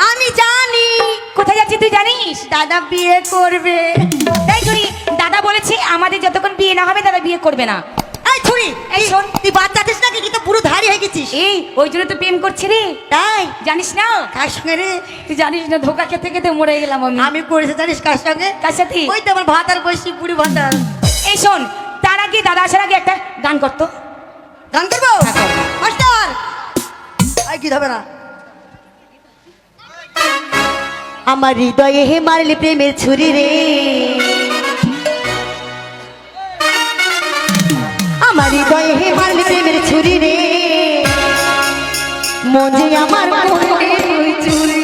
আমি জানি। কোথায় যাচ্ছি তুই জানিস? দাদা বিয়ে করবে। এই ছুরি, দাদা বলেছে আমাদের যতক্ষণ বিয়ে না হবে দাদা বিয়ে করবে না। এই ছুরি, এই শোন, তুই বাচ্চা আছিস নাকি? তুই তো পুরো ধারি হয়ে গেছিস। এই ওই জন্য তো প্রেম করছি রে। তাই জানিস না? কার সঙ্গে রে? তুই জানিস না, ধোকা খেতে খেতে মরে গেলাম আমি। আমি করেছি জানিস কার সঙ্গে? কার সাথে? ওই তো আমার ভাতার বয়সী বুড়ি ভাতার। এই শোন, তার আগে দাদা আসার আগে একটা গান করতো। গান করবো? মাস্টার আই কি হবে না। আমার হৃদয়ে হে মারলি প্রেমের ছুরি রে, আমার হৃদয়ে হে মারলি প্রেমের ছুরি রে, মন যে আমার মনে তুই চুরি।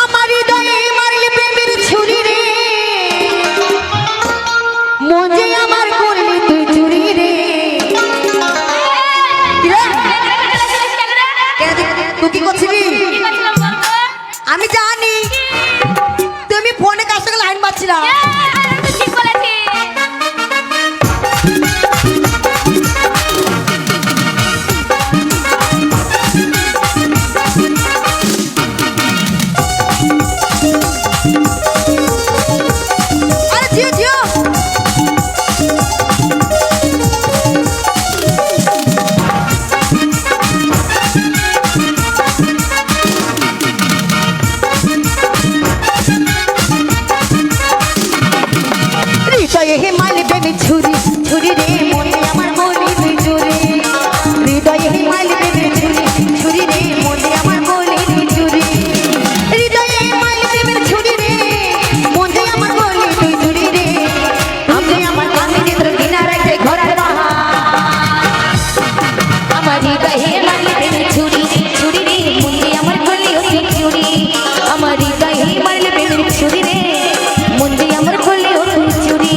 আমার হৃদয়ে মারলি প্রেমের ছুরি রে, মন যে আমার করলি তুই চুরি রে। তুই কি করছিলি? আমি জানি তুমি ফোনে কার সঙ্গে লাইন মারছিলা। আরে জিও জিও, হৃদয়ে হে মারলি প্রেমের ছুরি, ছুরি রে, মনে আমার বলি তুই চুরি। হৃদয়ে হে মারলি প্রেমের ছুরি, ছুরি রে, মনে আমার বলি তুই চুরি। হৃদয়ে হে মারলি প্রেমের ছুরি রে, মনে আমার বলি তুই চুরি রে। আমি আমার আমি যে তোর কিনারাতে ঘোরার বাহা, আমার হৃদয়ে মারলি প্রেমের ছুরি, ছুরি রে, মনে আমার করলি তুই চুরি। আমার হৃদয়ে মারলি প্রেমের ছুরি রে, মনে আমার করলি তুই চুরি।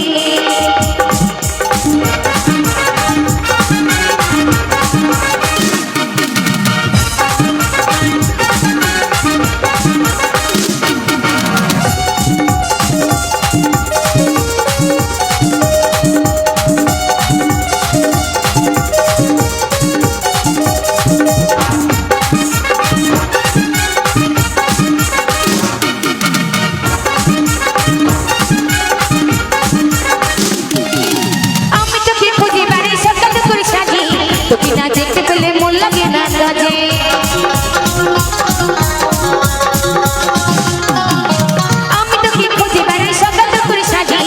আমি তোকে খুঁজে বেড়াই সকাল করে সাজি, তোকে না দেখতে পেলে মন লাগে না কাজে। আমি তোকে খুঁজে বেড়াই সকাল করে সাজি,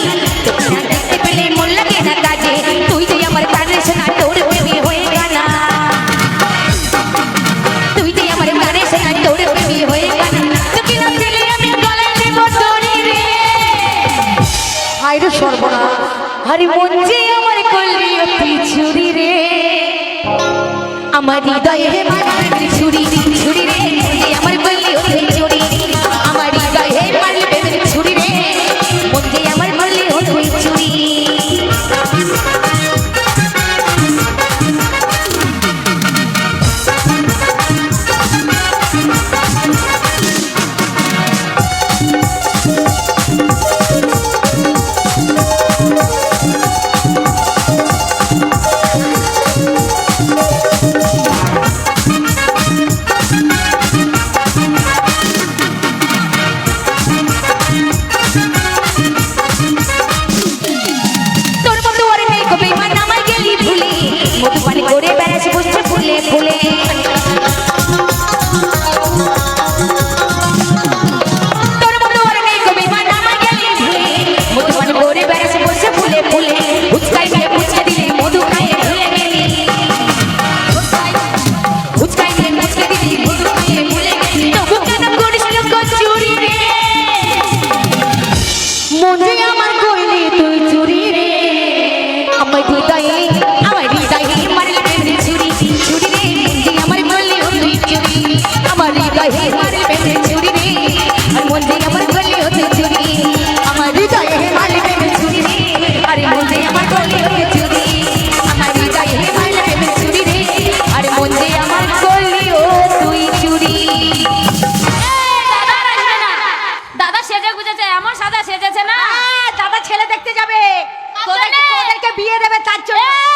তোকে না দেখতে পেলে মন লাগে না কাজে। তুই যে আমার কানে শোনা তোর প্রেমী হয়ে গানা, তুই যে আমার কানে শোনা তোর প্রেমী হয়ে গানা। তোকে না পেলে আমি গলায় দেব দড়ি রে। হায় রে সর্বনাশ। আরে মন যে আমার করলি তুই চুরি রে, আমার হৃদয়ে মারলি ছুরি, ছুরি রে, মন যে আমার করলি তুই চুরি। আমার হৃদয়ে মারলি প্রেমের ছুরি রে, মন যে আমার করলি তুই চুরি। তোর মতো আর নেই কবে মান আমায় গেলি ভুলে, মধু পানি করে বেড়াস বসে ফুলে ফুলে। তোর মতো আর নেই কবে মান আমায় গেলি ভুলে, মধু পানি করে বেড়াস বসে ফুলে ফুলে। উচকাই দিয়ে পুচকে দিলি মধু খাইয়ে ভুলে গেলি, উচকাই দিয়ে পুচকে দিলি মধু খাইয়ে ভুলে গেলি। তবু কেন করিস লোক চুরি রে, মন যে আমার করলি তুই চুরি রে। আমার হৃদয়ে মারলি প্রেমের ছুরি, ছুরি রে, মন যে আমার করলি তুই চুরি। আমার হৃদয়ে মারলি প্রেমের ছুরি রে, আর মন যে আমার করলি তুই চুরি। আমার হৃদয়ে মারলি প্রেমের ছুরি রে, আরে মন যে আমার করলি তুই চুরি। আমার হৃদয়ে মারলি প্রেমের ছুরি রে, আরে মন যে আমার করলি তুই চুরি। দাদা সেজে গুজেছে, আমার সাদা সেজেছে না। দাদা ছেলে দেখতে যাবে, তোদেরকে বিয়ে দেবে তার জন্য।